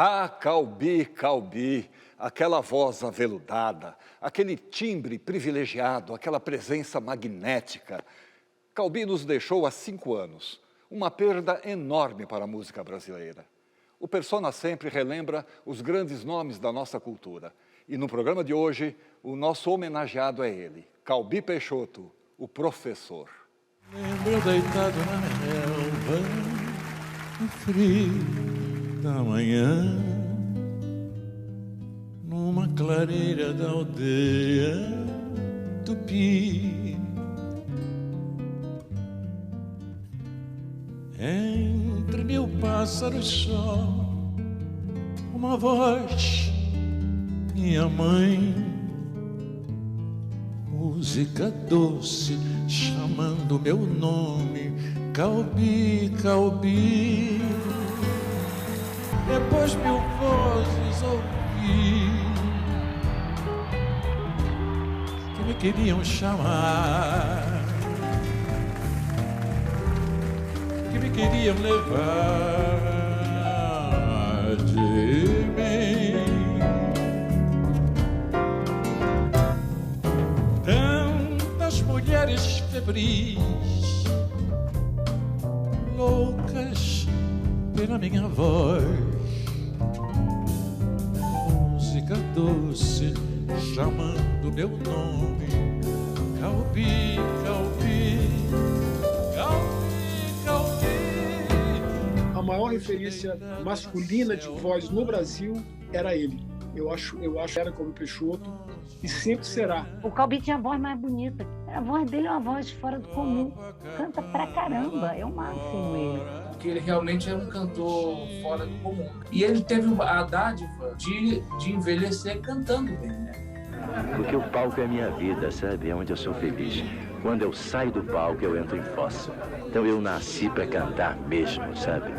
Ah, Calbi, Calbi, aquela voz aveludada, aquele timbre privilegiado, aquela presença magnética. Calbi nos deixou há 5 anos, uma perda enorme para a música brasileira. O Persona sempre relembra os grandes nomes da nossa cultura. E no programa de hoje, o nosso homenageado é ele, Calbi Peixoto, o professor. Lembro deitado na relva, no frio da manhã, numa clareira da aldeia Tupi. Entre 1000 pássaros só, uma voz, minha mãe, música doce chamando meu nome, Calbi, Calbi. Depois 1000 vozes ouvi que me queriam chamar, que me queriam levar de mim. Tantas mulheres febris, loucas pela minha voz, música doce chamando meu nome, Calbi, Calbi, Calbi, Calbi. A maior referência masculina de voz no Brasil era ele. Eu acho que era Calbi Peixoto e sempre será. O Calbi tinha a voz mais bonita. A voz dele é uma voz fora do comum. Canta pra caramba, é o máximo ele. Porque ele realmente é um cantor fora do comum. E ele teve a dádiva de envelhecer cantando bem, né? Porque o palco é a minha vida, sabe? É onde eu sou feliz. Quando eu saio do palco, eu entro em fossa. Então eu nasci pra cantar mesmo, sabe?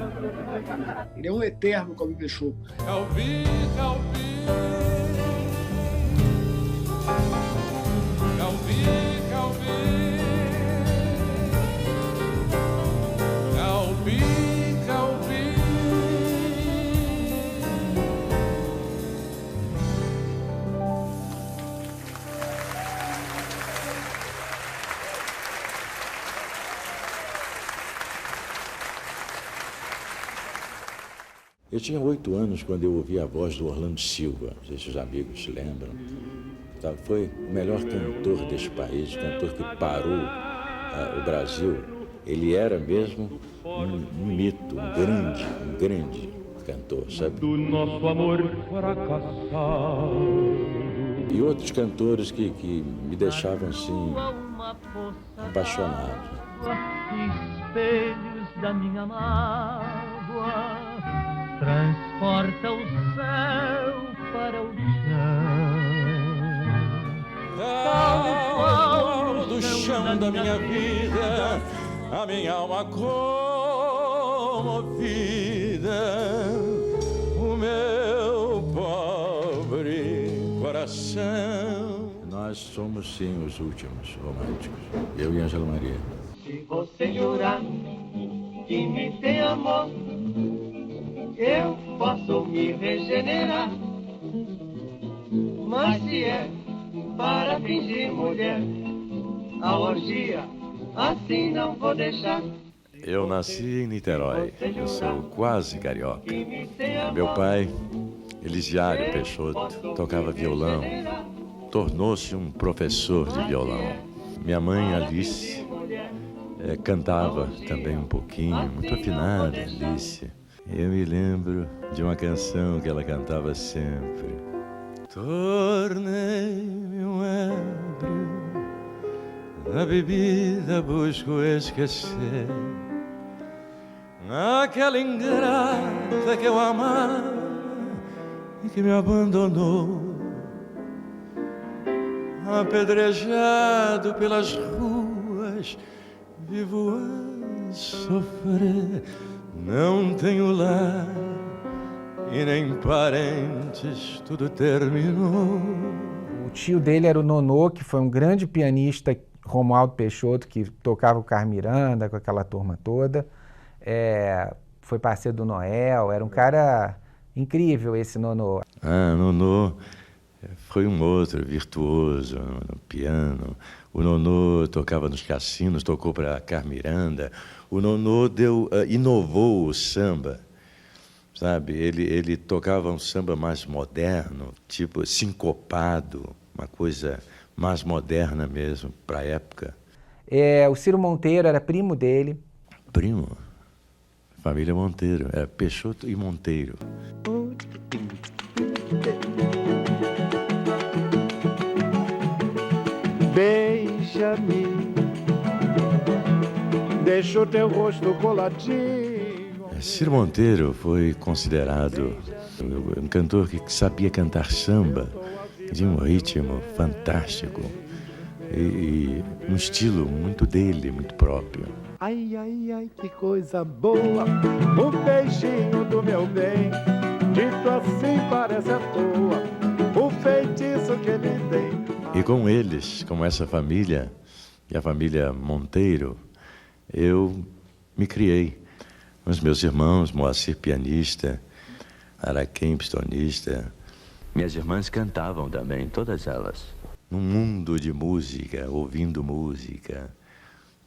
Ele é um eterno Calbi Peixoto. Calbi, Calbi, Calbi, Calbi, Calbi, Calbi. Eu tinha 8 anos quando eu ouvi a voz do Orlando Silva, não sei se os amigos se lembram. Foi o melhor cantor deste país, cantor que parou o Brasil. Ele era mesmo um mito, um grande cantor, sabe? Do nosso amor fracassado. E outros cantores que me deixavam assim, apaixonado. Espelhos da minha mágoa, transporta o céu para o Tal do chão da minha vida, a minha alma comovida, o meu pobre coração. Nós somos sim os últimos românticos, eu e Ângela Maria. Se você jurar que me tem amor, eu posso me regenerar. Mas se é para fingir mulher, a orgia assim não vou deixar. Eu nasci em Niterói, eu sou quase carioca. Meu pai, Elisiário Peixoto, tocava violão, tornou-se um professor de violão. Minha mãe, Alice, cantava também um pouquinho, muito afinada, Alice. Eu me lembro de uma canção que ela cantava sempre. Tornei-me um ébrio, na bebida busco esquecer aquela ingrata que eu amava e que me abandonou. Apedrejado pelas ruas, vivo a sofrer. Não tenho lar e nem parentes, tudo terminou. O tio dele era o Nonô, que foi um grande pianista, Romualdo Peixoto, que tocava o Carlos Miranda, com aquela turma toda. Foi parceiro do Noel, era um cara Incrível esse Nonô. Nonô foi um outro virtuoso no piano. O Nonô tocava nos cassinos, tocou para Carmiranda. O Nonô inovou o samba, sabe? Ele tocava um samba mais moderno, tipo sincopado, uma coisa mais moderna mesmo, para a época. O Ciro Monteiro era primo dele. Primo? Família Monteiro, era Peixoto e Monteiro. Beija-me, deixa o teu rosto coladinho. Ciro Monteiro foi considerado um cantor que sabia cantar samba de um ritmo fantástico e um estilo muito dele, muito próprio. Ai, ai, ai, que coisa boa, um beijinho do meu bem, dito assim parece à toa, o feitiço que ele tem. E com eles, com essa família, e a família Monteiro, eu me criei. Os meus irmãos, Moacir pianista, Araquém pistonista. Minhas irmãs cantavam também, todas elas. Num mundo de música, ouvindo música,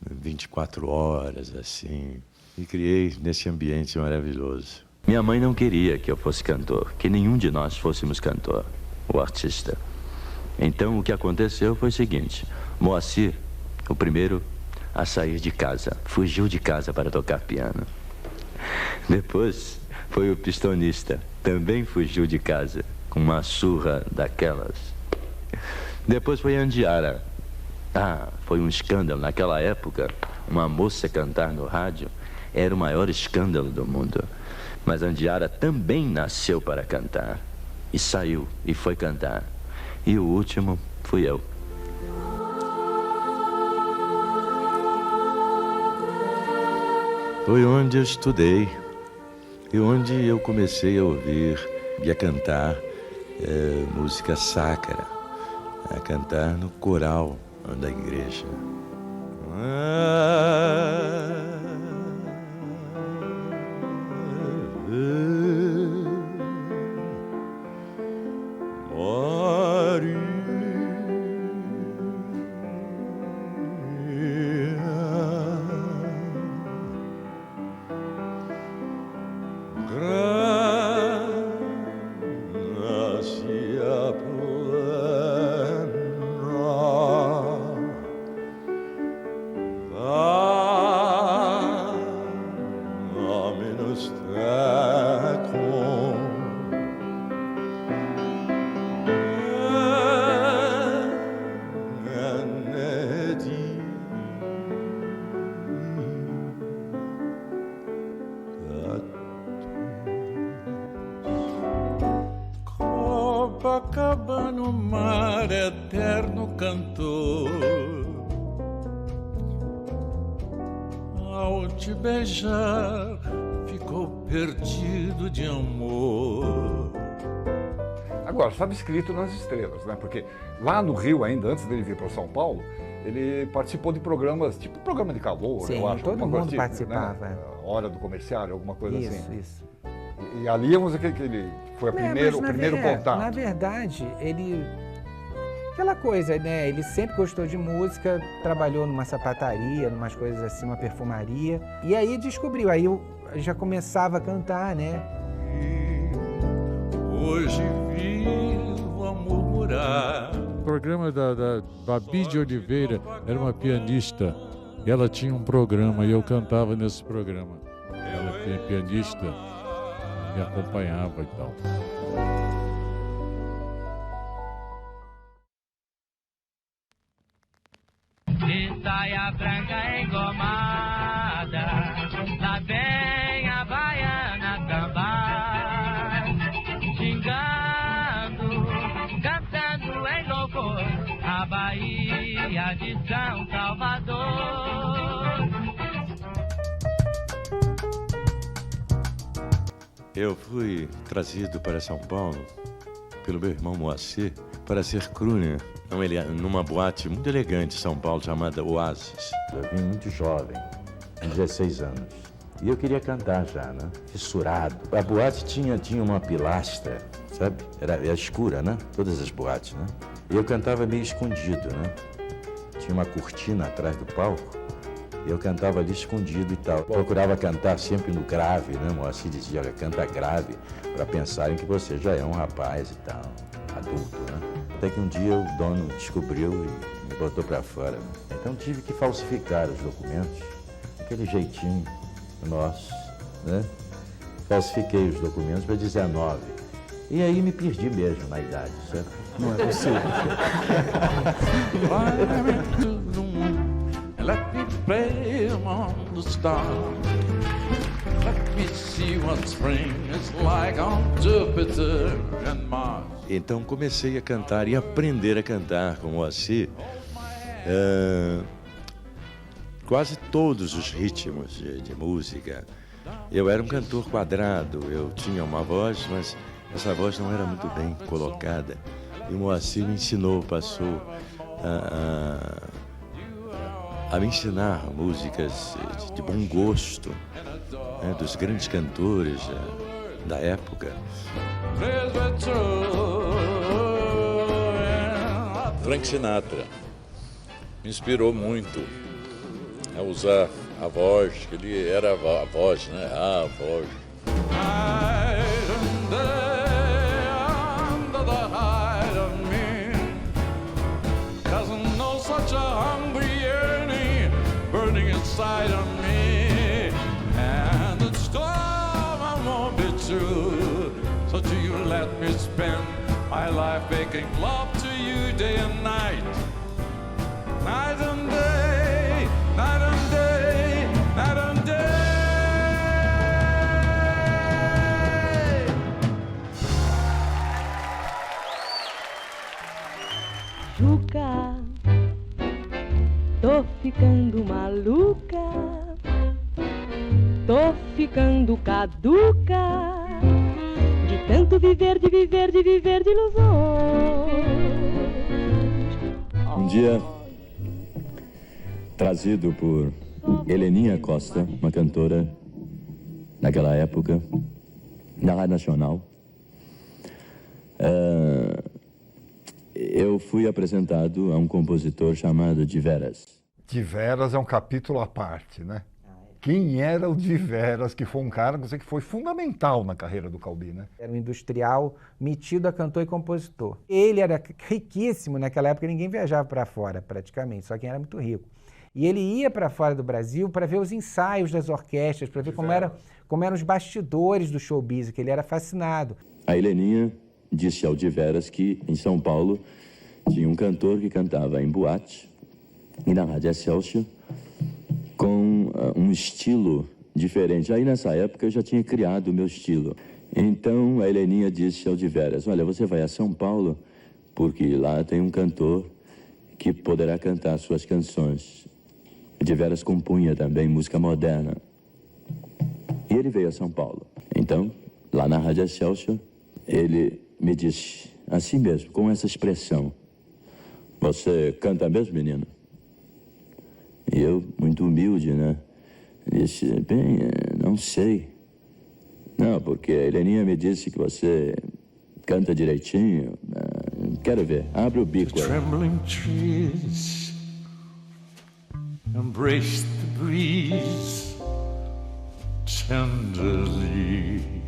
24 horas, assim. Me criei nesse ambiente maravilhoso. Minha mãe não queria que eu fosse cantor, que nenhum de nós fôssemos cantor, ou artista. Então, o que aconteceu foi o seguinte: Moacir, o primeiro a sair de casa, fugiu de casa para tocar piano. Depois, foi o pistonista, também fugiu de casa, com uma surra daquelas. Depois foi a Andiara. Foi um escândalo. Naquela época, uma moça cantar no rádio era o maior escândalo do mundo. Mas a Andiara também nasceu para cantar. E saiu, e foi cantar. E o último fui eu. Foi onde eu estudei e onde eu comecei a ouvir e a cantar música sacra, a cantar no coral da igreja. Copacabana, o mar eterno cantor, ao te beijar ficou perdido de amor. Agora, estava escrito nas estrelas, né? Porque lá no Rio, ainda antes dele vir para São Paulo, ele participou de programas, tipo programa de calor, sim, eu acho. Todo mundo coisa participava. Né? Hora do comerciário, alguma coisa assim. Isso. E ali a música que ele foi o primeiro contato. Na verdade, ele... Aquela coisa, né? Ele sempre gostou de música, trabalhou numa sapataria, numas coisas assim, uma perfumaria. E aí descobriu, aí eu já começava a cantar, né? Hoje vivo a murmurar. O programa da Babi de Oliveira era uma pianista. E ela tinha um programa e eu cantava nesse programa. Ela é pianista, me acompanhava e tal. De saia branca engomada, lá vem a baiana sambar, xingando, cantando em louvor a Bahia de São Salvador. Eu fui trazido para São Paulo pelo meu irmão Moacir para ser crooner numa boate muito elegante em São Paulo chamada Oasis. Eu vim muito jovem, com 16 anos. E eu queria cantar já, né? Fissurado. A boate tinha uma pilastra, sabe? Era escura, né? Todas as boates, né? E eu cantava meio escondido, né? Tinha uma cortina atrás do palco. E eu cantava ali escondido e tal. Procurava cantar sempre no grave, né? Moacir dizia, canta grave, para pensarem que você já é um rapaz e tal, adulto, né? Até que um dia o dono descobriu e me botou para fora. Então tive que falsificar os documentos, aquele jeitinho nosso, né? Falsifiquei os documentos para 19. E aí me perdi mesmo na idade, certo? Não é possível. Let me play among the stars. Let me see what spring is like on Jupiter and Mars. Então comecei a cantar e aprender a cantar com o Moacir quase todos os ritmos de música. Eu era um cantor quadrado, eu tinha uma voz, mas essa voz não era muito bem colocada. E o Moacir me ensinou, passou a me ensinar músicas de bom gosto, né, dos grandes cantores da época. Frank Sinatra me inspirou muito a usar a voz, que ele era a voz, né? A voz. Inside of me, and the storm won't be true. So do you let me spend my life making love to you day and night, night and day, night and day, night and day. Juca, tô ficando maluca, tô ficando caduca, de tanto viver, de viver, de viver de ilusões. Um dia, trazido por Heleninha Costa, uma cantora naquela época, na Rádio Nacional, eu fui apresentado a um compositor chamado De Veras. De Veras é um capítulo à parte, né? Quem era o De Veras, que foi um cara que foi fundamental na carreira do Calbi, né? Era um industrial metido a cantor e compositor. Ele era riquíssimo naquela época, ninguém viajava para fora praticamente, só quem era muito rico. E ele ia para fora do Brasil para ver os ensaios das orquestras, para ver como eram os bastidores do show business, que ele era fascinado. A Heleninha disse ao De Veras que em São Paulo tinha um cantor que cantava em boate e na Rádio Excelsior com um estilo diferente. Aí nessa época eu já tinha criado o meu estilo. Então a Heleninha disse ao De Veras, olha, você vai a São Paulo porque lá tem um cantor que poderá cantar suas canções. O De Veras compunha também música moderna. E ele veio a São Paulo. Então, lá na Rádio Excelsior, ele me disse, assim mesmo, com essa expressão, você canta mesmo, menino? E eu, muito humilde, né? Disse, bem, não sei. Não, porque a Heleninha me disse que você canta direitinho. Quero ver, abre o bico aí. Trembling trees embrace the breeze tenderly.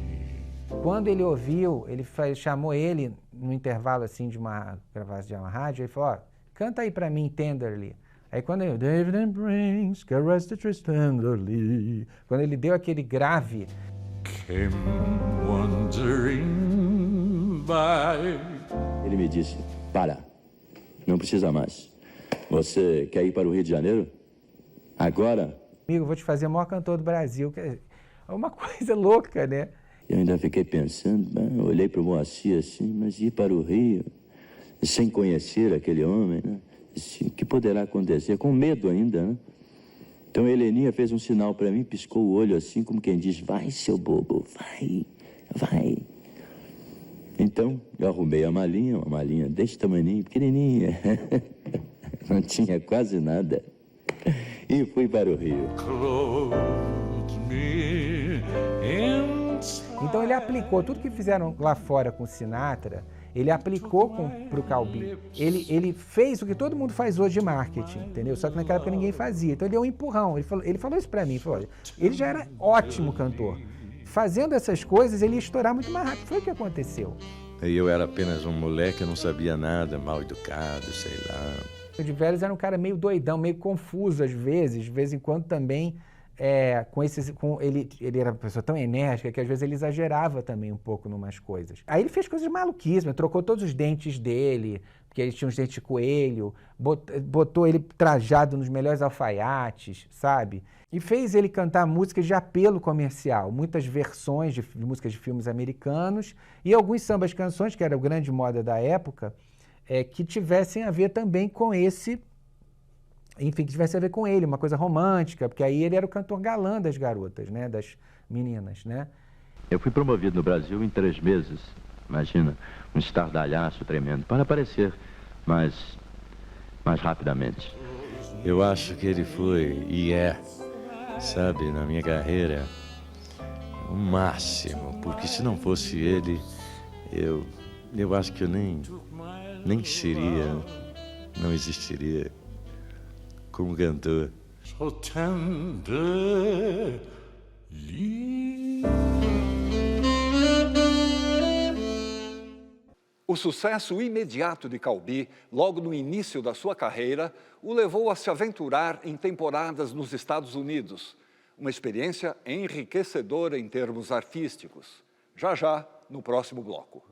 Quando ele ouviu, ele chamou ele no intervalo assim de uma gravação de uma rádio, ele falou, ó, canta aí pra mim tenderly. Aí quando ele, David and Brings, caress the trees tenderly, quando ele deu aquele grave, came wandering by. Ele me disse, para, não precisa mais. Você quer ir para o Rio de Janeiro? Agora? Amigo, eu vou te fazer o maior cantor do Brasil. É uma coisa louca, né? Eu ainda fiquei pensando, eu olhei para o Moacir assim, mas ir para o Rio, sem conhecer aquele homem, né? O que poderá acontecer? Com medo ainda, né? Então a Heleninha fez um sinal para mim, piscou o olho assim, como quem diz, vai, seu bobo, vai, vai. Então eu arrumei uma malinha desse tamaninho, pequenininha, não tinha quase nada, e fui para o Rio. Clothed me inside. Então ele aplicou tudo que fizeram lá fora com Sinatra, ele aplicou para o Calbi. Ele fez o que todo mundo faz hoje de marketing, entendeu? Só que naquela época ninguém fazia. Então ele deu um empurrão. Ele falou isso para mim. Falou, olha, ele já era ótimo cantor. Fazendo essas coisas, ele ia estourar muito mais rápido. Foi o que aconteceu. E eu era apenas um moleque, eu não sabia nada, mal educado, sei lá. O de Vélez era um cara meio doidão, meio confuso às vezes. De vez em quando também, ele era uma pessoa tão enérgica que às vezes ele exagerava também um pouco em umas coisas. Aí ele fez coisas maluquíssimas, trocou todos os dentes dele, porque ele tinha uns dentes de coelho, botou ele trajado nos melhores alfaiates, sabe? E fez ele cantar músicas de apelo comercial, muitas versões de músicas de filmes americanos e alguns sambas canções, que era a grande moda da época, que tivessem a ver também com esse, enfim, que tivesse a ver com ele, uma coisa romântica, porque aí ele era o cantor galã das garotas, né, das meninas, né? Eu fui promovido no Brasil em 3 meses, imagina, um estardalhaço tremendo, para aparecer mais rapidamente. Eu acho que ele foi e sabe, na minha carreira, o máximo, porque se não fosse ele, eu acho que eu nem seria, não existiria como cantor. So tenderly. O sucesso imediato de Calbi, logo no início da sua carreira, o levou a se aventurar em temporadas nos Estados Unidos. Uma experiência enriquecedora em termos artísticos. Já, no próximo bloco.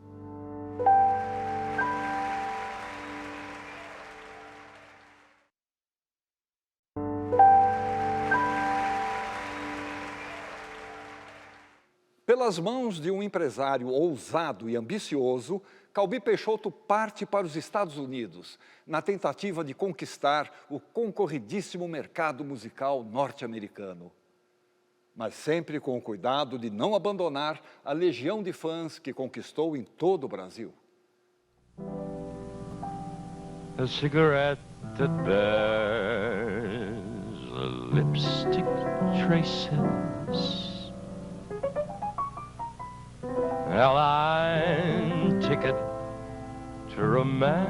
Pelas mãos de um empresário ousado e ambicioso, Calbi Peixoto parte para os Estados Unidos, na tentativa de conquistar o concorridíssimo mercado musical norte-americano. Mas sempre com o cuidado de não abandonar a legião de fãs que conquistou em todo o Brasil. A cigarette that bears lipstick traces. Airline ticket to romantic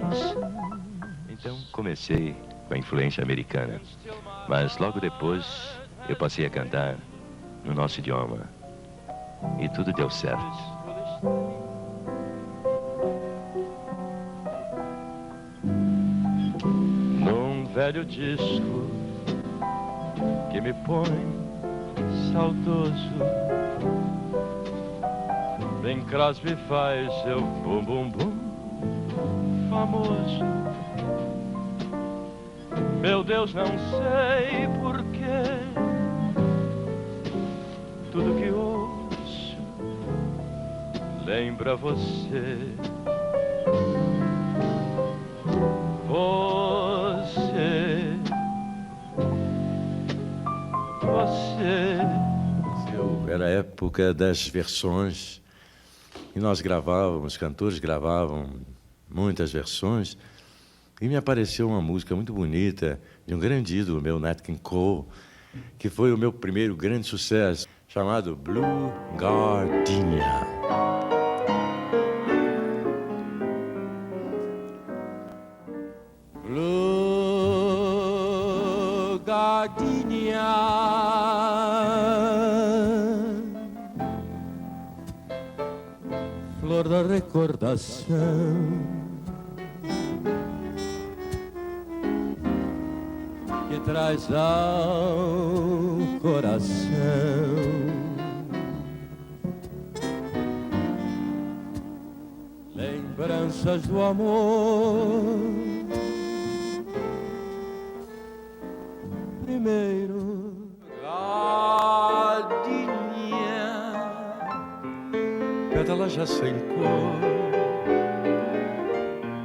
places. Então comecei com a influência americana, mas logo depois eu passei a cantar no nosso idioma e tudo deu certo. Num velho disco que me põe saudoso, Bing Crosby faz seu bum bum bum famoso. Meu Deus, não sei porquê, tudo que ouço lembra você. Era a época das versões. E nós gravávamos, cantores gravavam muitas versões, e me apareceu uma música muito bonita de um grande ídolo meu, Nat King Cole, que foi o meu primeiro grande sucesso, chamado Blue Gardenia. Blue Gardenia, flor da recordação, que traz ao coração lembranças do amor. Primeiro, gardenia, pétala já sem cor,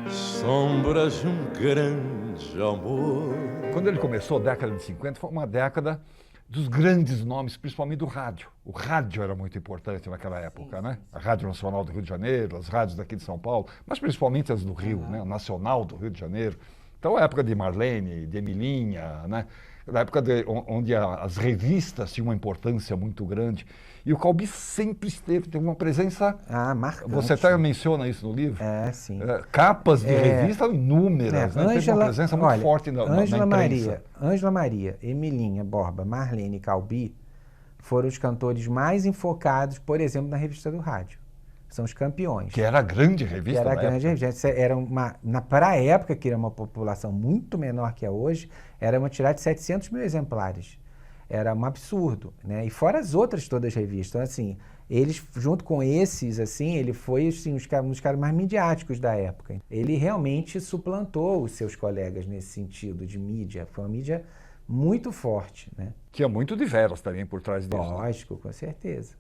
sombras de um grande amor. Quando ele começou, a década de 50, foi uma década dos grandes nomes, principalmente do rádio. O rádio era muito importante naquela época, né? A Rádio Nacional do Rio de Janeiro, as rádios daqui de São Paulo, mas principalmente as do Rio, né? O Nacional do Rio de Janeiro. Então, a época de Marlene, de Emilinha, né? Na época onde as revistas tinham uma importância muito grande. E o Calbi sempre teve uma presença... marcante. Você até menciona isso no livro. Sim. Capas de revista inúmeras, né? Teve uma presença muito forte na imprensa. Ângela Maria, Emilinha, Borba, Marlene e Calbi foram os cantores mais enfocados, por exemplo, na revista do rádio. São os campeões. Que era a grande revista. Que era a grande revista. Era para a época, que era uma população muito menor que é hoje, era uma tiragem de 700 mil exemplares. Era um absurdo, né? E fora as outras todas as revistas. Então, assim, eles, junto com esses, assim, ele foi assim, um dos caras mais midiáticos da época. Ele realmente suplantou os seus colegas nesse sentido de mídia. Foi uma mídia muito forte, né? Tinha muito de Veras também por trás disso. Lógico, com certeza.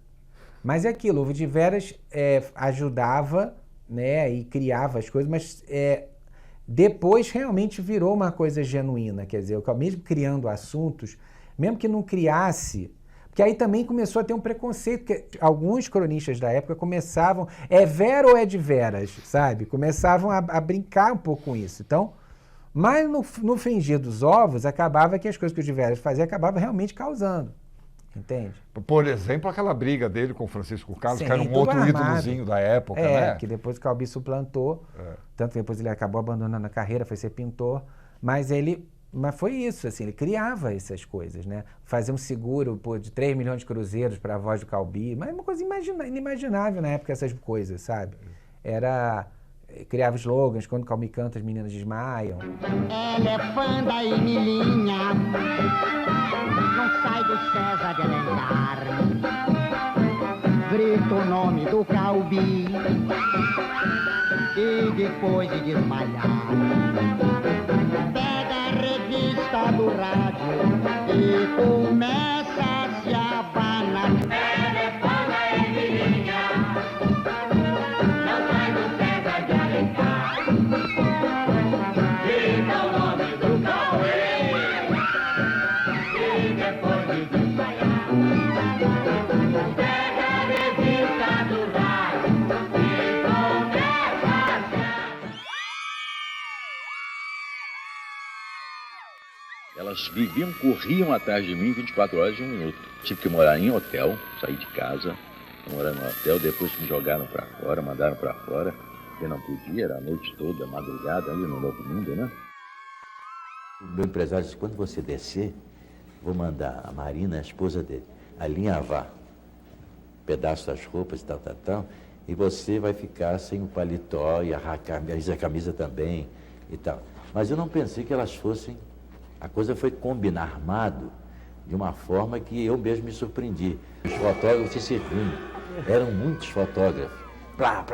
Mas é aquilo, o de Veras ajudava, né, e criava as coisas, mas depois realmente virou uma coisa genuína. Quer dizer, mesmo criando assuntos, mesmo que não criasse, porque aí também começou a ter um preconceito, porque alguns cronistas da época começavam, é Vera ou é de Veras, sabe? Começavam a brincar um pouco com isso. Então, mas no fingir dos ovos, acabava que as coisas que o de Veras fazia acabava realmente causando. Entende? Por exemplo, aquela briga dele com o Francisco Carlos, Sim, que era um outro ídolozinho da época, né? Que depois o Calbi suplantou, tanto que depois ele acabou abandonando a carreira, foi ser pintor, mas foi isso, assim, ele criava essas coisas, né? Fazia um seguro de 3 milhões de cruzeiros para a voz do Calbi, mas é uma coisa inimaginável na época, essas coisas, sabe? Criava slogans, quando o Calbi canta, as meninas desmaiam. Ela é fã da Emilinha, não sai do César de Alencar. Grita o nome do Calbi e depois de desmaiar, pega a revista do rádio e começa a se abanar. Ela é fã da Emilinha, não sai do César de Alencar. Grita o nome do Calbi e depois de desmaiar, pega a revista do rádio e começa a se... Elas corriam atrás de mim 24 horas e 1 minuto. Tive que morar em hotel, sair de casa, morar no hotel, depois me jogaram para fora, mandaram para fora, porque não podia, era a noite toda, madrugada, ali no Novo Mundo, né? O meu empresário disse, quando você descer, vou mandar a Marina, a esposa dele, alinhavar pedaço das roupas e tal, e você vai ficar sem o paletó e a camisa também e tal. Mas eu não pensei que elas fossem... A coisa foi combinar armado de uma forma que eu mesmo me surpreendi. Os fotógrafos se servindo, eram muitos fotógrafos, plá.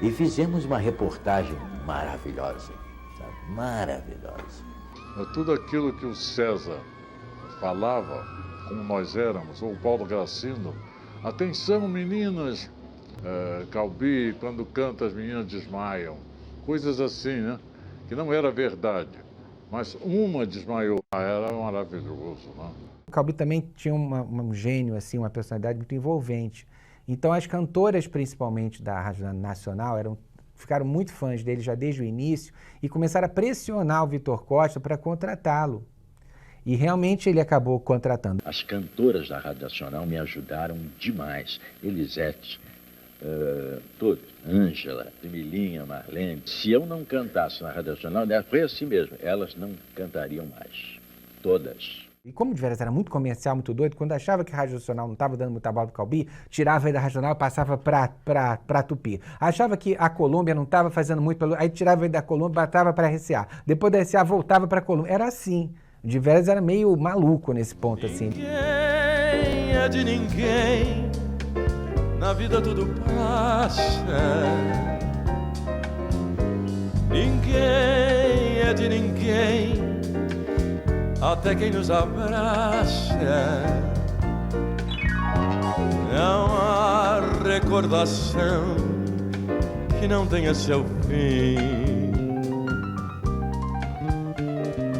E fizemos uma reportagem maravilhosa, sabe? Maravilhosa. Tudo aquilo que o César falava, como nós éramos, ou o Paulo Gracindo, atenção meninas, Calbi, quando canta as meninas desmaiam, coisas assim, né? Que não era verdade. Mas uma desmaiou, era maravilhoso, né? O Calbi também tinha um gênio, assim, uma personalidade muito envolvente. Então as cantoras, principalmente da Rádio Nacional, ficaram muito fãs dele já desde o início e começaram a pressionar o Vitor Costa para contratá-lo. E realmente ele acabou contratando. As cantoras da Rádio Nacional me ajudaram demais. Elisete, todos, Ângela, Emilinha, Marlene. Se eu não cantasse na Rádio Nacional, foi assim mesmo, elas não cantariam mais, todas. E como o de Veras era muito comercial, muito doido, quando achava que a Rádio Nacional não estava dando muita bola pro Calbi, tirava ele da Rádio Nacional e passava pra Tupi. Achava que a Colômbia não estava fazendo muito, aí tirava ele da Colômbia e botava pra RCA. Depois da RCA voltava pra Colômbia. Era assim. O de Veras era meio maluco nesse ponto, assim. Ninguém é de ninguém, na vida tudo passa. Ninguém é de ninguém, até quem nos abraça. Não há recordação que não tenha seu fim.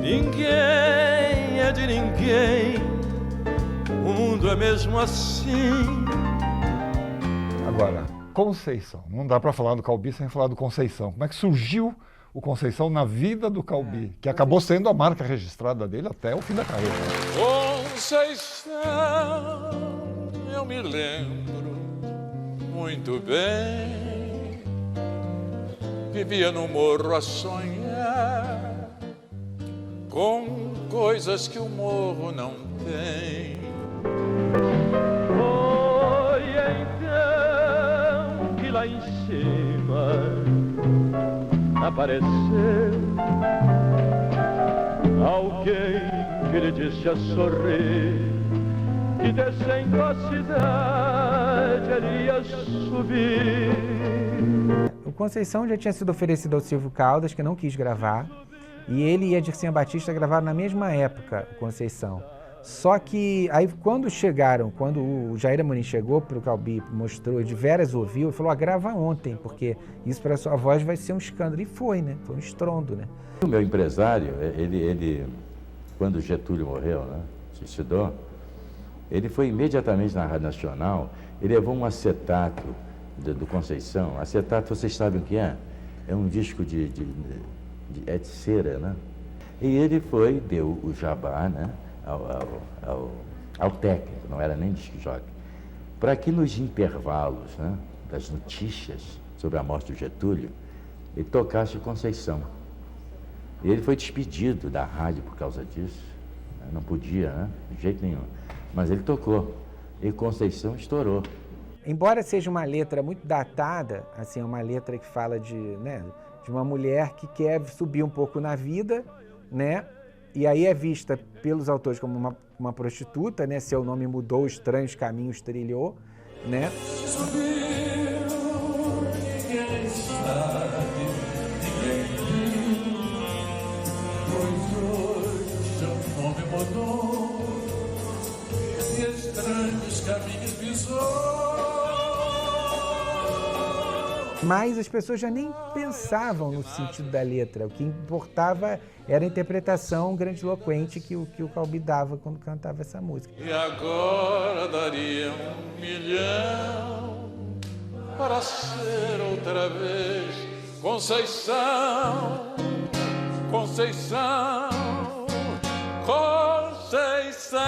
Ninguém é de ninguém, o mundo é mesmo assim. Agora, Conceição. Não dá para falar do Calbi sem falar do Conceição. Como é que surgiu o Conceição na vida do Calbi, que acabou sendo a marca registrada dele até o fim da carreira. Conceição, eu me lembro muito bem. Vivia no morro a sonhar com coisas que o morro não tem. Foi então que lá em cima apareceu alguém que lhe disse a sorrir que descendo a cidade ele ia subir. O Conceição já tinha sido oferecido ao Silvio Caldas, que não quis gravar, e ele e a Dircênia Batista gravaram na mesma época, o Conceição. Só que aí quando o Jair Amorim chegou para o Calbi, mostrou, de veras ouviu, e falou, grava ontem, porque isso para a sua voz vai ser um escândalo. E foi, né? Foi um estrondo, né? O meu empresário, ele quando o Getúlio morreu, né, suicidou, ele foi imediatamente na Rádio Nacional, ele levou um acetato do Conceição. Acetato, vocês sabem o que é? É um disco de cera, né? E ele deu o jabá, né? Ao técnico, não era nem disc jockey, para que nos intervalos, né, das notícias sobre a morte do Getúlio, ele tocasse o Conceição. E ele foi despedido da rádio por causa disso, né? Não podia, né, de jeito nenhum, mas ele tocou, e Conceição estourou. Embora seja uma letra muito datada, assim, uma letra que fala de uma mulher que quer subir um pouco na vida, né? E aí é vista pelos autores como uma prostituta, né? Seu nome mudou, estranhos caminhos trilhou, né? Mas as pessoas já nem pensavam no sentido da letra. O que importava era a interpretação grandiloquente que o Calbi dava quando cantava essa música. E agora daria 1 milhão para ser outra vez Conceição, Conceição, Conceição.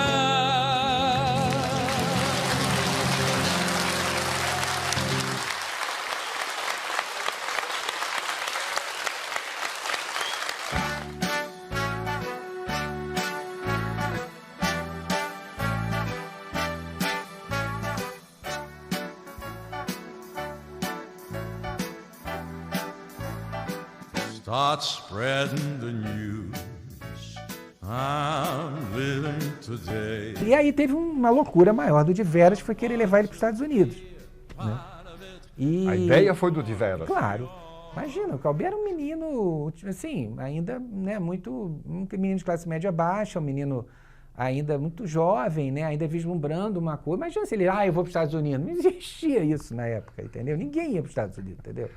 Start spreading the news. I'm living today. E aí teve uma loucura maior do Diveras, que foi querer levar ele para os Estados Unidos, né? E... A ideia foi do Diveras. Claro. Imagina, o Calbi era um menino, assim, ainda, né, um menino de classe média baixa, um menino ainda muito jovem, né, ainda vislumbrando uma coisa. Imagina se ele, eu vou para os Estados Unidos. Não existia isso na época, entendeu? Ninguém ia para os Estados Unidos, entendeu?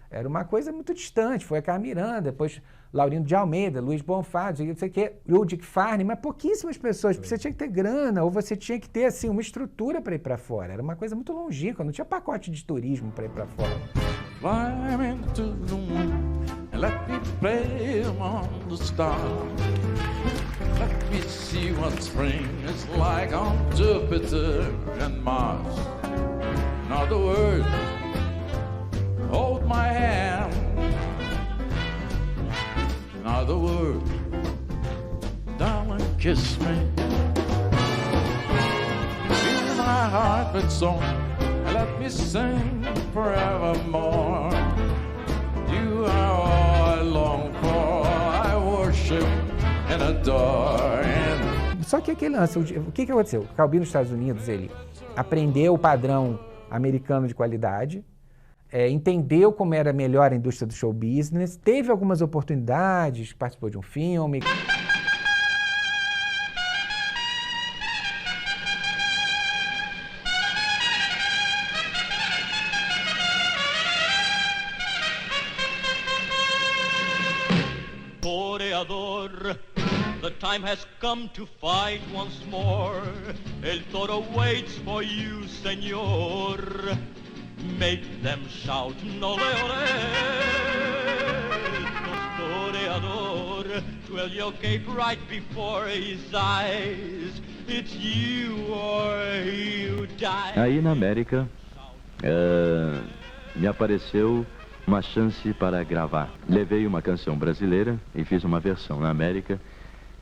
Era uma coisa muito distante. Foi a Carmen Miranda, depois Laurindo de Almeida, Luiz Bonfá, não sei o quê, Dick Farney, mas pouquíssimas pessoas. Você tinha que ter grana, ou você tinha que ter, assim, uma estrutura para ir para fora. Era uma coisa muito longínqua, não tinha pacote de turismo para ir para fora. Climb into the moon and let me play among the stars. Let me see what spring is like on Jupiter and Mars. In other words, hold my hand. In other words, darling, kiss me. Feel my heart beat song and let me sing forevermore. You are all I long for. I worship and adore. Só que aquele lance, o que aconteceu? O Calbi nos Estados Unidos, ele aprendeu o padrão americano de qualidade, entendeu como era melhor a indústria do show business, teve algumas oportunidades, participou de um filme. Toreador, the time has come to fight once more. El toro waits for you, senor. Make them shout, no le ole. Well, you'll gape right before his eyes. It's you or you die. Aí na América, me apareceu uma chance para gravar. Levei uma canção brasileira e fiz uma versão na América.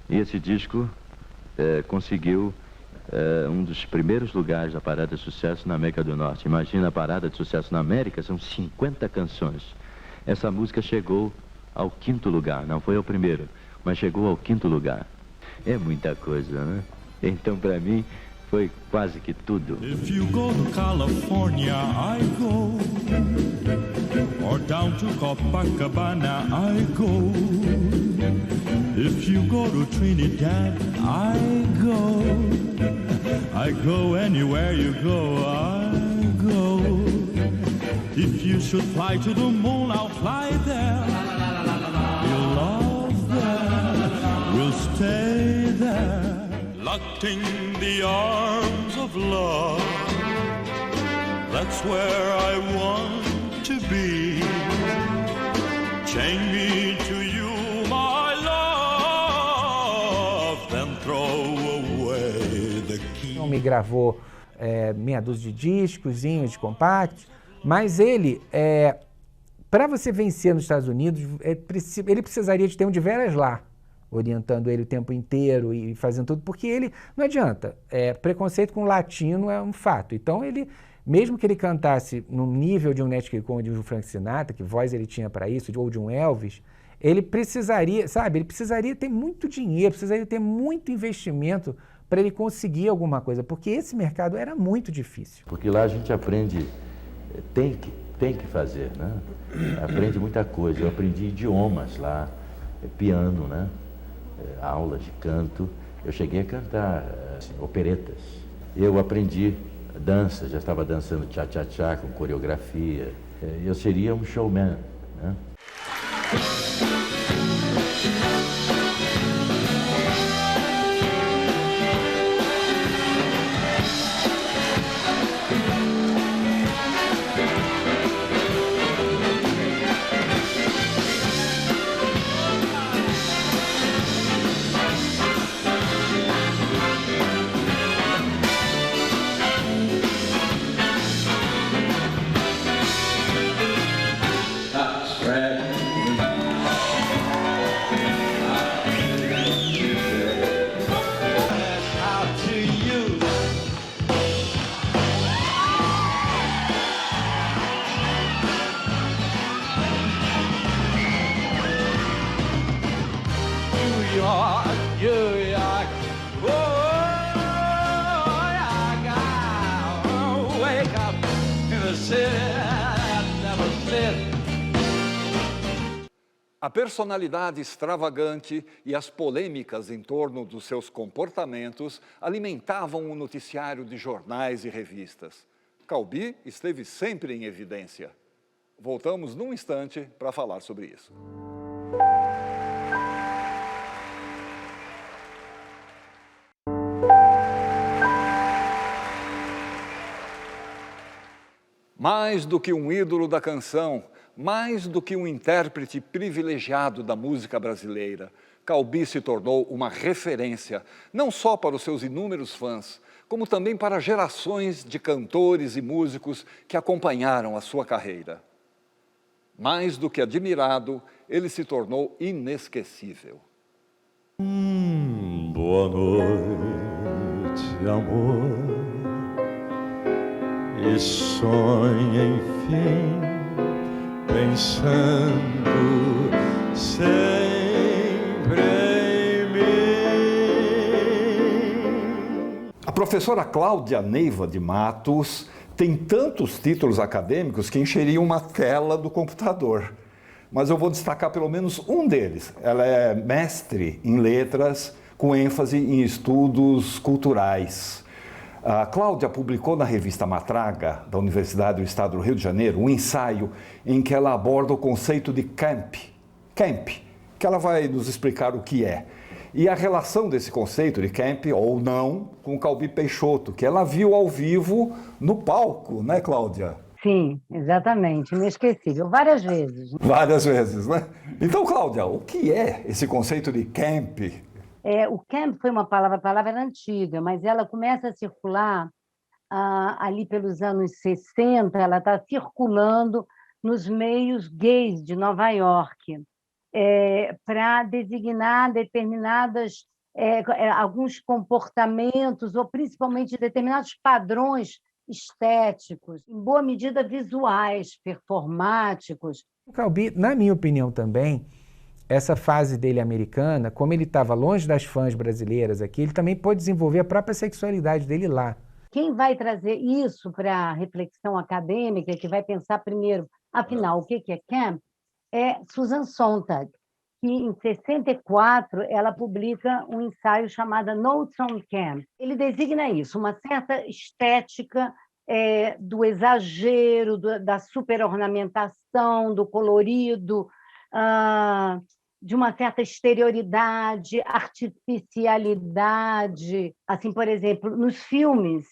E esse disco conseguiu um dos primeiros lugares da parada de sucesso na América do Norte. Imagina, a parada de sucesso na América são 50 canções. Essa música chegou ao 5º lugar, não foi ao primeiro, mas chegou ao 5º lugar. É muita coisa, né? Então, para mim, foi quase que tudo. If you go to California, I go. Or down to Copacabana, I go. If you go to Trinidad, I go. I go anywhere you go, I go. If you should fly to the moon, I'll fly there. We'll love there, we'll stay there. Locked in the arms of love, that's where I want to be. Chain me to you, my love, then throw away the key. Me gravou meia dúzia de discozinhos, de compactos, mas ele, para você vencer nos Estados Unidos, ele precisaria de ter um de veras lá, orientando ele o tempo inteiro e fazendo tudo, porque ele, não adianta, preconceito com latino é um fato. Então ele, mesmo que ele cantasse no nível de um Nat King Cole, de um Frank Sinatra, que voz ele tinha para isso, ou de um Elvis, ele precisaria, sabe, ele precisaria ter muito dinheiro, precisaria ter muito investimento para ele conseguir alguma coisa, porque esse mercado era muito difícil. Porque lá a gente aprende, tem que fazer, né? Aprende muita coisa. Eu aprendi idiomas lá, piano, né? Aulas de canto. Eu cheguei a cantar operetas. Eu aprendi dança, já estava dançando tchá-tchá-tchá com coreografia. Eu seria um showman, né? A personalidade extravagante e as polêmicas em torno dos seus comportamentos alimentavam o noticiário de jornais e revistas. Calbi esteve sempre em evidência. Voltamos num instante para falar sobre isso. Mais do que um ídolo da canção, mais do que um intérprete privilegiado da música brasileira, Calbi se tornou uma referência, não só para os seus inúmeros fãs, como também para gerações de cantores e músicos que acompanharam a sua carreira. Mais do que admirado, ele se tornou inesquecível. Boa noite, amor, e sonha enfim, pensando sempre em mim. A professora Cláudia Neiva de Matos tem tantos títulos acadêmicos que encheriam uma tela do computador. Mas eu vou destacar pelo menos um deles. Ela é mestre em letras, com ênfase em estudos culturais. A Cláudia publicou na revista Matraga, da Universidade do Estado do Rio de Janeiro, um ensaio em que ela aborda o conceito de camp, que ela vai nos explicar o que é. E a relação desse conceito de camp, ou não, com o Calbi Peixoto, que ela viu ao vivo no palco, né, Cláudia? Sim, exatamente, inesquecível, várias vezes. Várias vezes, né? Então, Cláudia, o que é esse conceito de camp? O camp foi uma palavra antiga, mas ela começa a circular ali pelos anos 60, ela está circulando nos meios gays de Nova York, para designar determinadas, alguns comportamentos, ou principalmente determinados padrões estéticos, em boa medida visuais, performáticos. O Calbi, na minha opinião também, essa fase dele americana, como ele estava longe das fãs brasileiras aqui, ele também pôde desenvolver a própria sexualidade dele lá. Quem vai trazer isso para a reflexão acadêmica, que vai pensar primeiro, afinal, o que é camp, é Susan Sontag, que em 64 ela publica um ensaio chamado Notes on Camp. Ele designa isso, uma certa estética do exagero, da superornamentação, do colorido, de uma certa exterioridade, artificialidade. Assim, por exemplo, nos filmes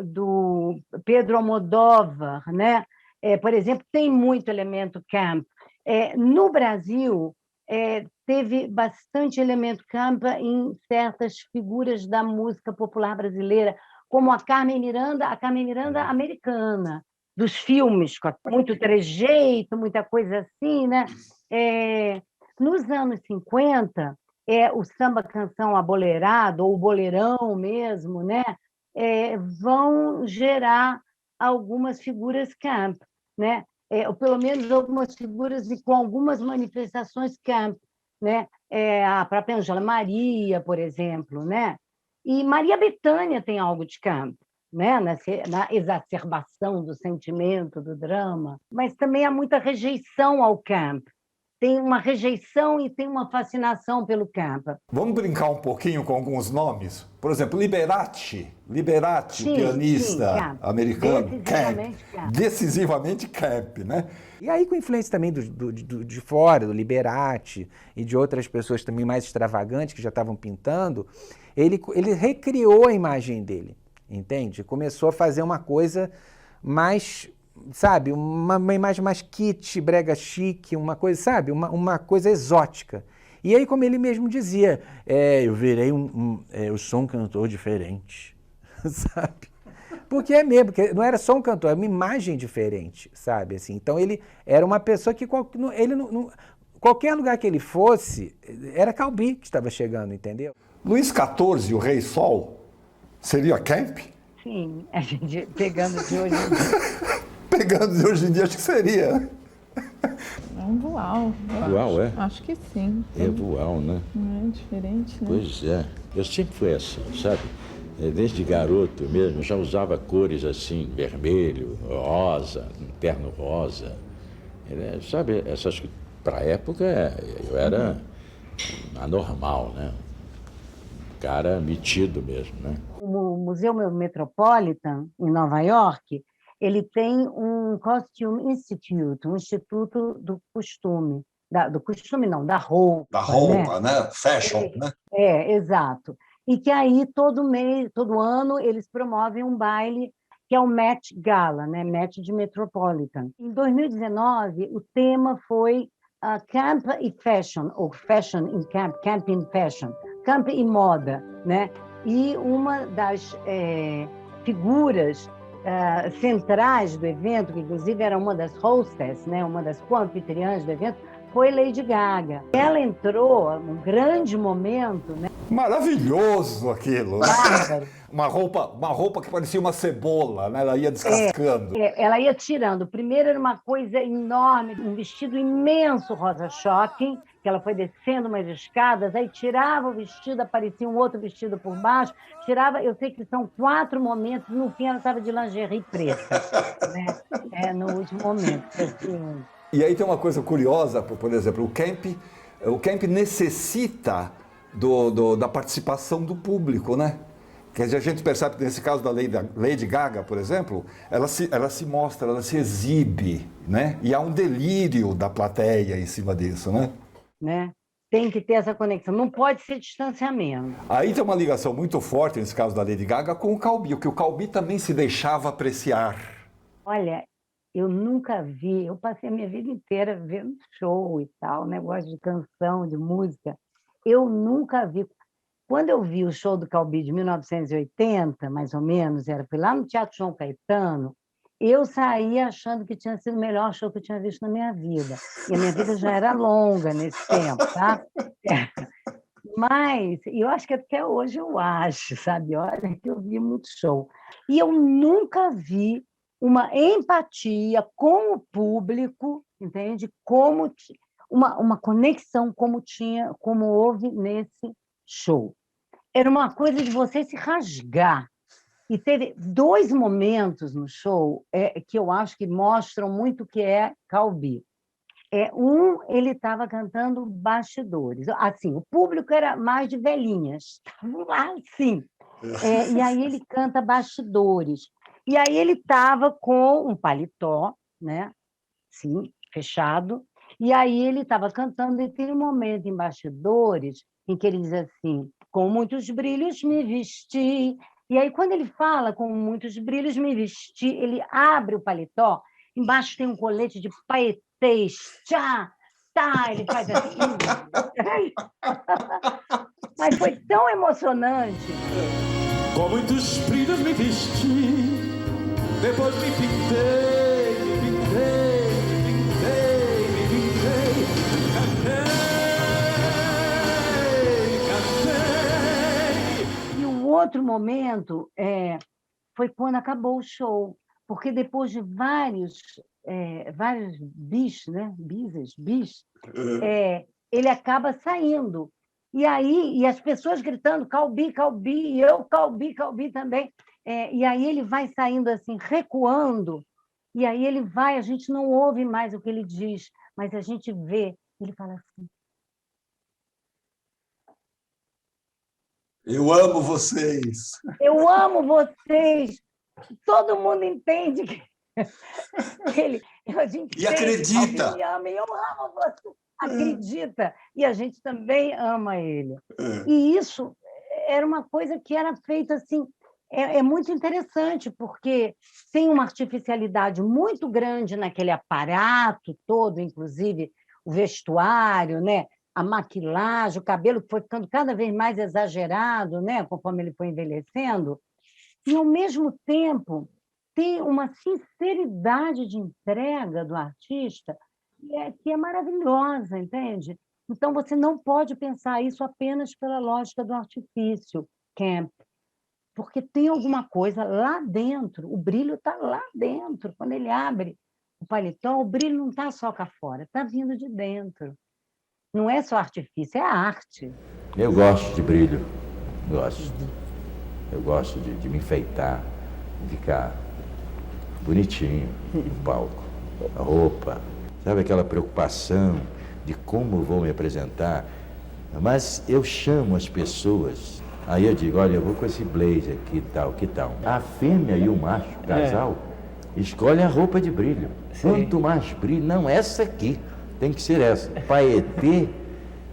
do Pedro Almodóvar, né? Por exemplo, tem muito elemento camp. No Brasil, teve bastante elemento camp em certas figuras da música popular brasileira, como a Carmen Miranda americana, dos filmes, com muito trejeito, muita coisa assim, né? Nos anos 50, o samba-canção abolerado, ou o boleirão mesmo, né? Vão gerar algumas figuras camp, né? Ou pelo menos algumas figuras com algumas manifestações camp, né? A própria Ângela Maria, por exemplo, né? E Maria Bethânia tem algo de camp, né? Na exacerbação do sentimento, do drama, mas também há muita rejeição ao camp. Tem uma rejeição e tem uma fascinação pelo camp. Vamos brincar um pouquinho com alguns nomes? Por exemplo, Liberace, sim, pianista americano, decisivamente camp, né? E aí, com influência também de fora, do Liberace e de outras pessoas também mais extravagantes que já estavam pintando, ele recriou a imagem dele, entende? Começou a fazer uma coisa mais, sabe, uma imagem mais kitsch, brega chique, uma coisa, sabe, uma coisa exótica. E aí, como ele mesmo dizia, eu virei eu sou um cantor diferente, sabe? Porque é mesmo, porque não era só um cantor, era uma imagem diferente, sabe? Assim, então ele era uma pessoa que qualquer lugar que ele fosse, era Calbi que estava chegando, entendeu? Luís XIV, o Rei Sol, seria camp? Sim, a gente pegando de hoje em dia. Pegando de hoje em dia, acho que seria. É um voal. Voal, é? Acho que sim. É voal, né? Não é diferente, né? Pois é. Eu sempre fui assim, sabe? Desde garoto mesmo, eu já usava cores assim, vermelho, rosa, um terno rosa. Sabe, essas para a época eu era anormal, né? Um cara metido mesmo, né? O Museu Metropolitan, em Nova York, ele tem um Costume Institute, um instituto do costume. Do costume não, da roupa. Da roupa, né? Fashion, né? Exato. E que aí, todo ano, eles promovem um baile que é o Met Gala, né? Met de Metropolitan. Em 2019, o tema foi Camp e Fashion, ou Fashion in Camp, Camp in Fashion, Camp e Moda, né? E uma das figuras centrais do evento, que inclusive era uma das hostess, né? Uma das co-anfitriãs do evento, foi Lady Gaga. Ela entrou num grande momento, né? Maravilhoso aquilo. Bárbaro. Uma roupa que parecia uma cebola, né? Ela ia descascando. Ela ia tirando. Primeiro era uma coisa enorme, um vestido imenso rosa shocking, que ela foi descendo umas escadas, aí tirava o vestido, aparecia um outro vestido por baixo, tirava, eu sei que são 4 momentos, no fim ela estava de lingerie preta, né? No último momento. Assim. E aí tem uma coisa curiosa, por exemplo, o camp necessita da participação do público, né? Quer dizer, a gente percebe que nesse caso da Lady Gaga, por exemplo, ela se mostra, ela se exibe, né? E há um delírio da plateia em cima disso, né? Tem que ter essa conexão, não pode ser distanciamento. Aí tem uma ligação muito forte, nesse caso da Lady Gaga, com o Calbi, que o Calbi também se deixava apreciar. Olha, eu nunca vi, eu passei a minha vida inteira vendo show e tal, negócio de canção, de música. Eu nunca vi. Quando eu vi o show do Calbi de 1980, mais ou menos, foi lá no Teatro João Caetano, eu saí achando que tinha sido o melhor show que eu tinha visto na minha vida. E a minha vida já era longa nesse tempo, tá? Mas eu acho que até hoje eu acho, sabe? Olha que eu vi muito show. E eu nunca vi uma empatia com o público, entende? Uma conexão como houve nesse show. Era uma coisa de você se rasgar. E teve 2 momentos no show que eu acho que mostram muito o que é Calbi. Ele estava cantando bastidores. Assim, o público era mais de velhinhas. Estavam lá, assim. E aí ele canta bastidores. E aí ele estava com um paletó, né? Sim, fechado. E aí ele estava cantando e tem um momento em bastidores em que ele diz assim, com muitos brilhos me vesti. E aí, quando ele fala com muitos brilhos me vesti, ele abre o paletó, embaixo tem um colete de paetês, tchá, tá, ele faz assim. Mas foi tão emocionante. Com muitos brilhos me vesti, depois me pintei, E o outro momento foi quando acabou o show, porque depois de vários bis, né? Bis, ele acaba saindo. E aí, as pessoas gritando Calbi, Calbi, e eu Calbi, Calbi também. E aí ele vai saindo assim, recuando, e aí ele vai, a gente não ouve mais o que ele diz, mas a gente vê, ele fala assim. Eu amo vocês. Eu amo vocês. Todo mundo entende que a gente e acredita. Me ama, e eu amo você. Acredita. E a gente também ama ele. E isso era uma coisa que era feita assim. É muito interessante, porque tem uma artificialidade muito grande naquele aparato todo, inclusive o vestuário, né? A maquilagem, o cabelo que foi ficando cada vez mais exagerado, né? Conforme ele foi envelhecendo. E, ao mesmo tempo, tem uma sinceridade de entrega do artista que é maravilhosa, entende? Então, você não pode pensar isso apenas pela lógica do artifício, Camp, porque tem alguma coisa lá dentro, o brilho está lá dentro. Quando ele abre o paletó, o brilho não está só cá fora, está vindo de dentro. Não é só artifício, é arte. Eu gosto de brilho, gosto. Eu gosto de me enfeitar, de ficar bonitinho no palco. A roupa, sabe aquela preocupação de como vou me apresentar? Mas eu chamo as pessoas, aí eu digo, olha, eu vou com esse blazer aqui, tal, que tal. A fêmea e o macho, o casal, escolhem a roupa de brilho. Sim. Quanto mais brilho, não, essa aqui, tem que ser essa. Paetê,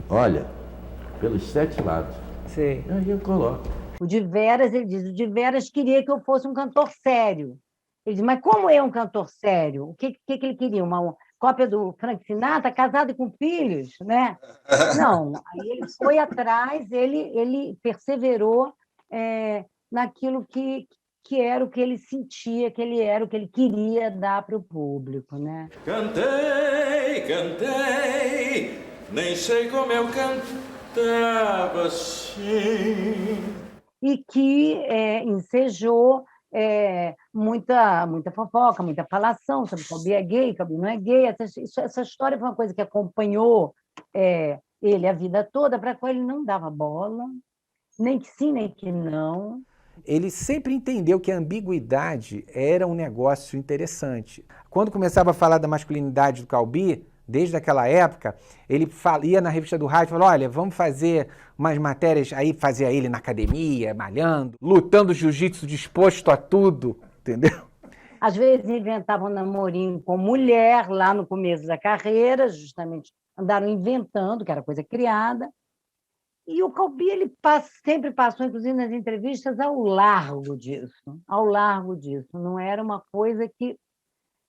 olha, pelos 7 lados. Sim. Aí eu coloco. O de Veras, ele diz, o de Veras queria que eu fosse um cantor sério. Ele diz, mas como é um cantor sério? O que ele queria? Uma cópia do Frank Sinatra, casado e com filhos, né? Não, aí ele foi atrás, ele perseverou naquilo que era o que ele sentia, que ele era o que ele queria dar para o público, né? Cantei, nem sei como eu cantava assim. E que ensejou muita fofoca, muita falação sobre Calbi é gay, Calbi não é gay. Essa história foi uma coisa que acompanhou ele a vida toda, para a qual ele não dava bola, nem que sim, nem que não. Ele sempre entendeu que a ambiguidade era um negócio interessante. Quando começava a falar da masculinidade do Calbi, desde aquela época, ele ia na revista do rádio e falou, olha, vamos fazer umas matérias, aí fazia ele na academia, malhando, lutando jiu-jitsu, disposto a tudo, entendeu? Às vezes inventavam namorinho com mulher lá no começo da carreira, justamente andaram inventando, que era coisa criada. E o Calbi, ele sempre passou, inclusive nas entrevistas, ao largo disso. Não era uma coisa que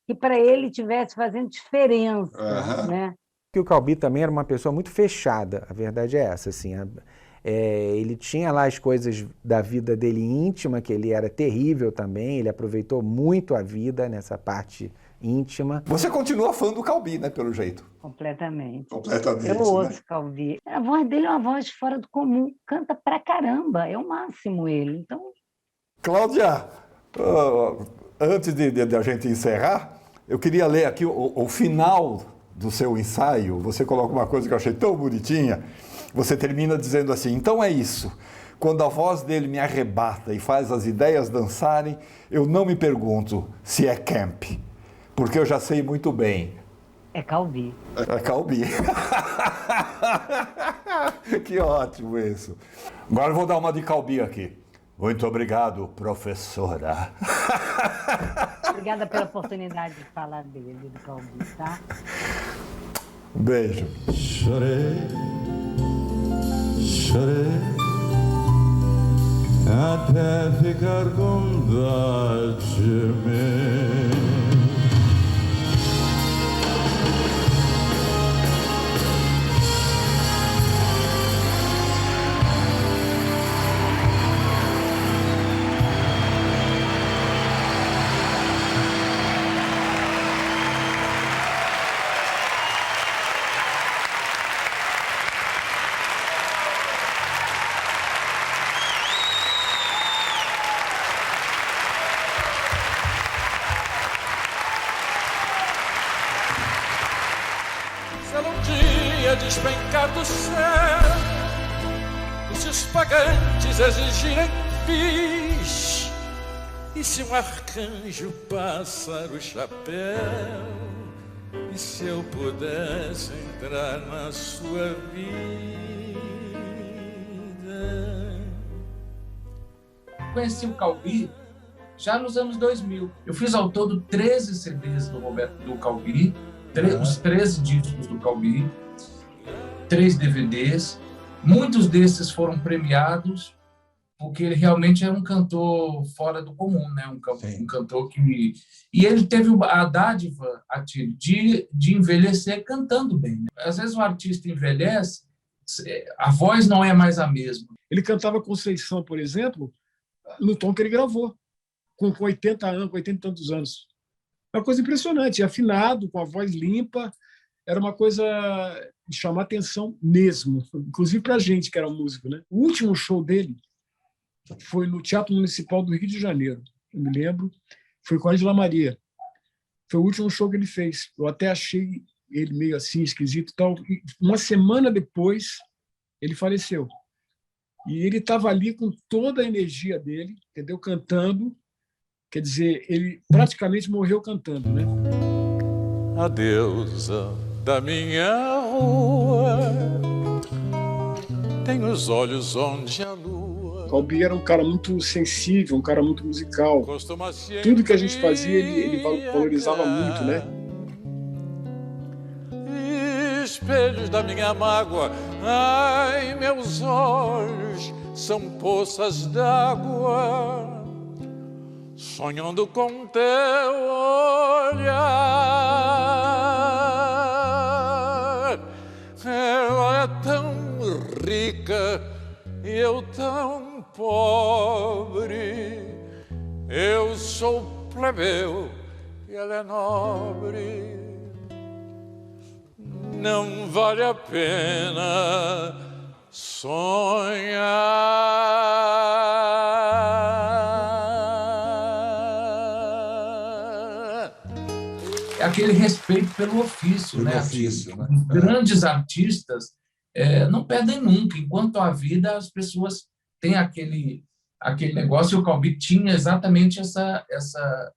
que para ele tivesse fazendo diferença, né? Que o Calbi também era uma pessoa muito fechada, a verdade é essa, assim. Ele tinha lá as coisas da vida dele íntima, que ele era terrível também, ele aproveitou muito a vida nessa parte íntima. Você continua fã do Calbi, né, pelo jeito? Completamente. Completamente, Eu ouço Calbi. A voz dele é uma voz fora do comum, canta pra caramba, é o máximo ele. Então... Cláudia, antes de a gente encerrar, eu queria ler aqui o final do seu ensaio. Você coloca uma coisa que eu achei tão bonitinha. Você termina dizendo assim: então é isso. Quando a voz dele me arrebata e faz as ideias dançarem, eu não me pergunto se é camp, porque eu já sei muito bem. É Calbi. É Calbi. Que ótimo isso. Agora eu vou dar uma de Calbi aqui. Muito obrigado, professora. Obrigada pela oportunidade de falar dele, do Calbi, tá? Um beijo. Chorei, chorei, até ficar com dó de mim. Despencar do céu, e se os pagantes exigirem bis, e se um arcanjo passar o chapéu, e se eu pudesse entrar na sua vida. Conheci o Calbi já nos anos 2000. Eu fiz ao todo 13 CDs do Calbi, os 13 discos do Calbi, 3 DVDs. Muitos desses foram premiados porque ele realmente era um cantor fora do comum, né? Um cantor que... E ele teve a dádiva, Atílio, de envelhecer cantando bem, né? Às vezes o artista envelhece, a voz não é mais a mesma. Ele cantava Conceição, por exemplo, no tom que ele gravou, com 80 anos, 80 e tantos anos. Uma coisa impressionante, afinado, com a voz limpa, era uma coisa de chamar atenção mesmo, inclusive para a gente que era músico, né? O último show dele foi no Teatro Municipal do Rio de Janeiro, eu me lembro, foi com a Angela Maria. Foi o último show que ele fez. Eu até achei ele meio assim, esquisito e tal. E uma semana depois, ele faleceu. E ele estava ali com toda a energia dele, entendeu? Cantando. Quer dizer, ele praticamente morreu cantando, né? A deusa da minha rua tem os olhos onde a lua. Calbi era um cara muito sensível, um cara muito musical. Tudo que a gente fazia, ele valorizava muito, né? Espelhos da minha mágoa, ai, meus olhos são poças d'água, sonhando com teu olhar. Ela é tão rica e eu tão pobre. Eu sou plebeu e ela é nobre. Não vale a pena sonhar. É aquele respeito pelo ofício, né? Os grandes artistas não perdem nunca. Enquanto há vida, as pessoas têm aquele negócio. E o Calbi tinha exatamente essa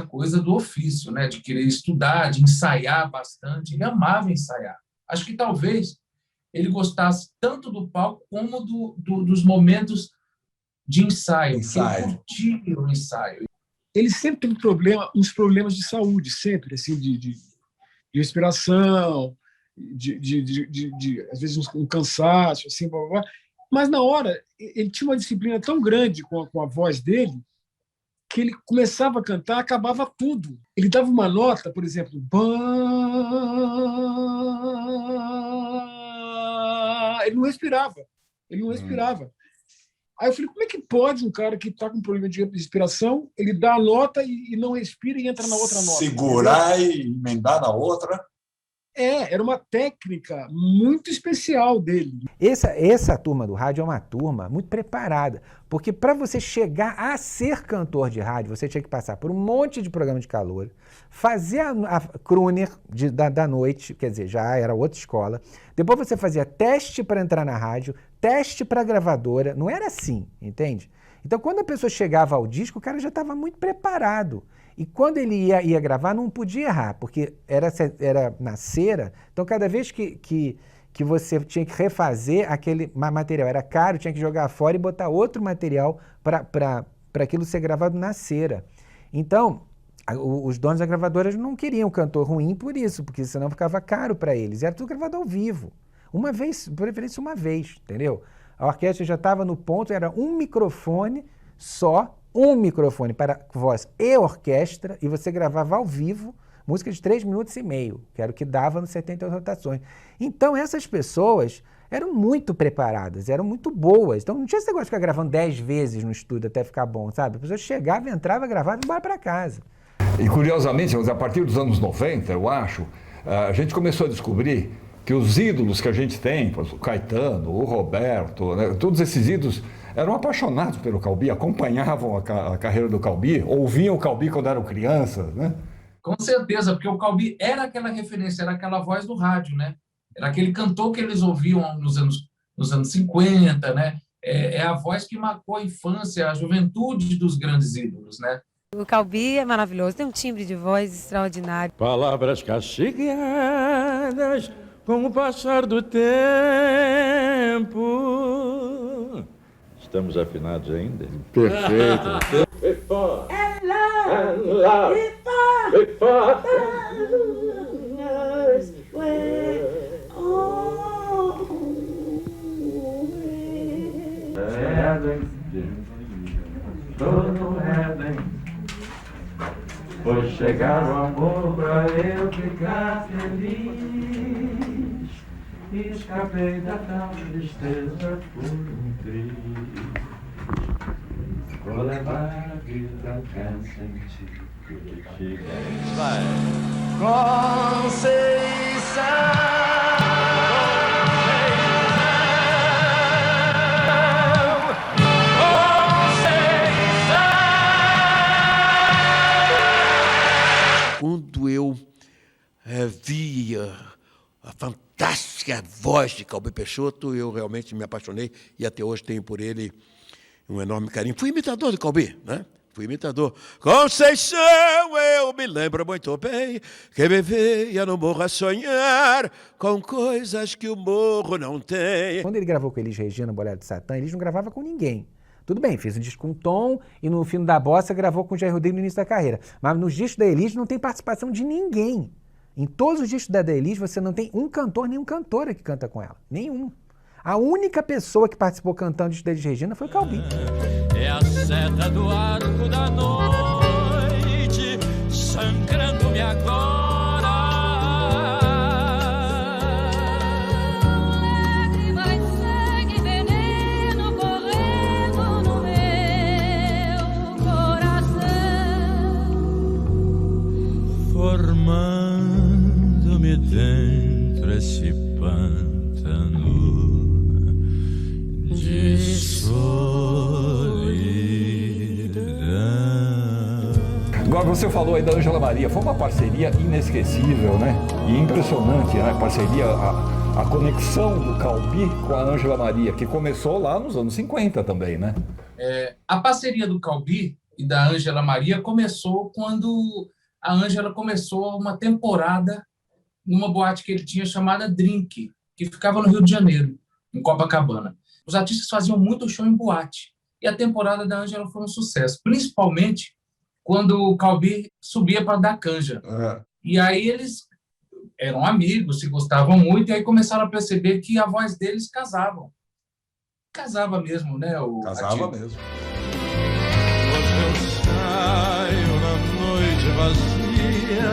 coisa do ofício, né? De querer estudar, de ensaiar bastante. Ele amava ensaiar. Acho que talvez ele gostasse tanto do palco como dos momentos de ensaio. Ele curtia o ensaio. Ele sempre teve uns problemas de saúde, sempre, assim, de respiração, às vezes um cansaço, assim, blá, blá, blá. Mas na hora ele tinha uma disciplina tão grande com a voz dele que ele começava a cantar, acabava tudo. Ele dava uma nota, por exemplo, ele não respirava. Aí eu falei, como é que pode um cara que está com problema de respiração, ele dá a nota e não respira e entra na outra nota? Segurar e emendar na outra. Era uma técnica muito especial dele. Essa turma do rádio é uma turma muito preparada, porque para você chegar a ser cantor de rádio, você tinha que passar por um monte de programa de calouro, fazer a crooner da noite, quer dizer, já era outra escola, depois você fazia teste para entrar na rádio, teste para gravadora, não era assim, entende? Então, quando a pessoa chegava ao disco, o cara já estava muito preparado. E quando ele ia gravar, não podia errar, porque era na cera. Então, cada vez que você tinha que refazer aquele material, era caro, tinha que jogar fora e botar outro material para aquilo ser gravado na cera. Então, os donos das gravadoras não queriam cantor ruim por isso, porque senão ficava caro para eles. Era tudo gravado ao vivo. Uma vez, por preferência uma vez, entendeu? A orquestra já estava no ponto, era um microfone só, um microfone para voz e orquestra, e você gravava ao vivo música de 3 minutos e meio, que era o que dava nos 78 rotações. Então, essas pessoas eram muito preparadas, eram muito boas. Então, não tinha esse negócio de ficar gravando 10 vezes no estúdio até ficar bom, sabe? A pessoa chegava, entrava, gravava e ia para casa. E, curiosamente, a partir dos anos 90, eu acho, a gente começou a descobrir que os ídolos que a gente tem, o Caetano, o Roberto, né, todos esses ídolos eram apaixonados pelo Calbi, acompanhavam a carreira do Calbi, ouviam o Calbi quando eram crianças, né? Com certeza, porque o Calbi era aquela referência, era aquela voz do rádio, né? Era aquele cantor que eles ouviam nos anos 50, né? É a voz que marcou a infância, a juventude dos grandes ídolos, né? O Calbi é maravilhoso, tem um timbre de voz extraordinário. Palavras castigadas com o passar do tempo. Estamos afinados ainda? Perfeito. Before and love, before others were todo heaven, foi chegar o amor pra eu ficar feliz. Escapei da tal tristeza por um triz. Vou levar a vida sem sentir que Quando eu via a fantástica voz de Calbi Peixoto, eu realmente me apaixonei e até hoje tenho por ele um enorme carinho. Fui imitador do Calbi, né? Fui imitador. Conceição, eu me lembro muito bem que me via no morro a sonhar com coisas que o morro não tem. Quando ele gravou com Elis Regina, Bolero de Satã, Elis não gravava com ninguém. Tudo bem, fez um disco com Tom e no fim da Bossa gravou com o Jair Rodrigues no início da carreira. Mas nos discos da Elis não tem participação de ninguém. Em todos os discos da Elis você não tem um cantor nem uma cantora que canta com ela. Nenhum. A única pessoa que participou cantando de Elis Regina foi o Calbi. É a seta do arco da noite sangrando-me agora. lágrimas, sangue, veneno correndo no meu coração, formando-me dentro esse pântano de solidão. Agora, você falou aí da Ângela Maria, foi uma parceria inesquecível, né? E impressionante, né? A parceria, a conexão do Calbi com a Ângela Maria, que começou lá nos anos 50 também, né? A parceria do Calbi e da Ângela Maria começou quando a Ângela começou uma temporada numa boate que ele tinha chamada Drink, que ficava no Rio de Janeiro, em Copacabana. Os artistas faziam muito show em boate. E a temporada da Ângela foi um sucesso, principalmente quando o Calbi subia para dar canja. E aí eles eram amigos, se gostavam muito, e aí começaram a perceber que a voz deles casavam. Casava mesmo, né? Casava mesmo. Os meus caio na noite vazia,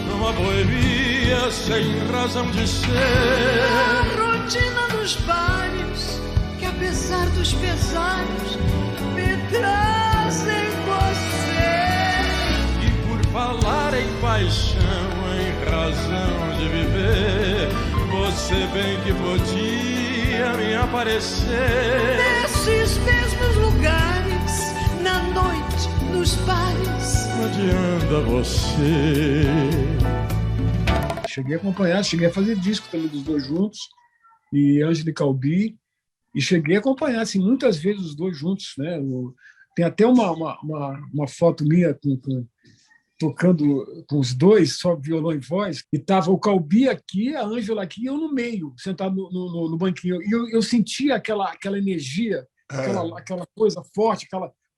numa boemia sem razão de ser. A rotina dos bares, que apesar dos pesares, me trazem você. E por falar em paixão, em razão de viver, você bem que podia me aparecer. Nesses mesmos lugares, na noite, nos bares. Não adianta você. Cheguei a acompanhar, cheguei a fazer disco também dos dois juntos, e Ângelo e Calbi, e cheguei a acompanhar assim, muitas vezes os dois juntos, né? Tem até uma foto minha tocando com os dois, só violão e voz, e estava o Calbi aqui, a Ângela aqui, e eu no meio, sentado no banquinho. E eu sentia aquela energia, aquela coisa forte,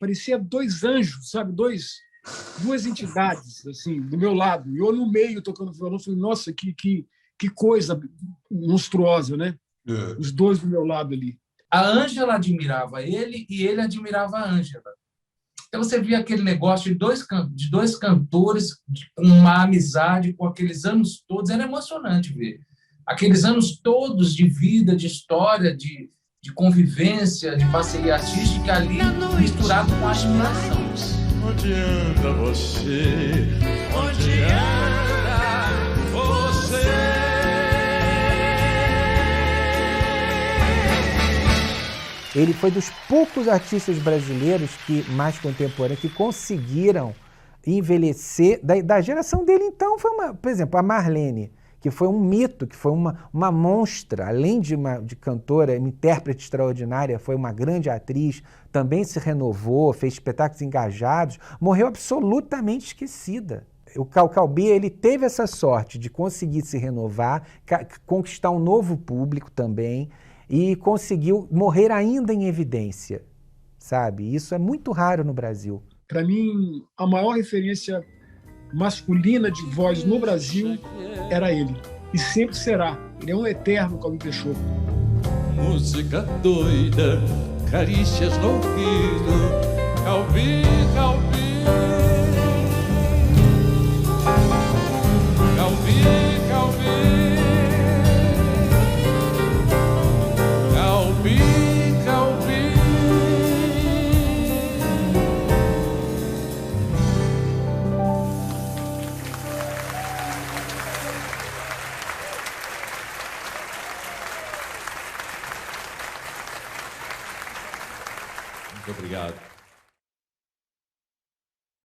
parecia dois anjos, sabe? Duas entidades, assim, do meu lado. E eu no meio, tocando violão, falei, nossa, que coisa monstruosa, né? Os dois do meu lado ali. A Ângela admirava ele e ele admirava a Ângela. Então você via aquele negócio de dois cantores com uma amizade com aqueles anos todos. Era emocionante ver. Aqueles anos todos de vida, de história, de convivência, de parceria artística ali, misturado com a admiração. Não adianta você, não adianta você. Ele foi dos poucos artistas brasileiros mais contemporâneos que conseguiram envelhecer. Da geração dele, então, foi por exemplo, a Marlene, que foi um mito, que foi uma monstra, além de cantora, uma intérprete extraordinária, foi uma grande atriz, também se renovou, fez espetáculos engajados, morreu absolutamente esquecida. O Calbi, ele teve essa sorte de conseguir se renovar, conquistar um novo público também, e conseguiu morrer ainda em evidência, sabe? Isso é muito raro no Brasil. Para mim, a maior referência masculina de voz no Brasil era ele. E sempre será. Ele é um eterno Calbi Peixoto. Música doida, carícias no ouvido, Calbi, Calbi.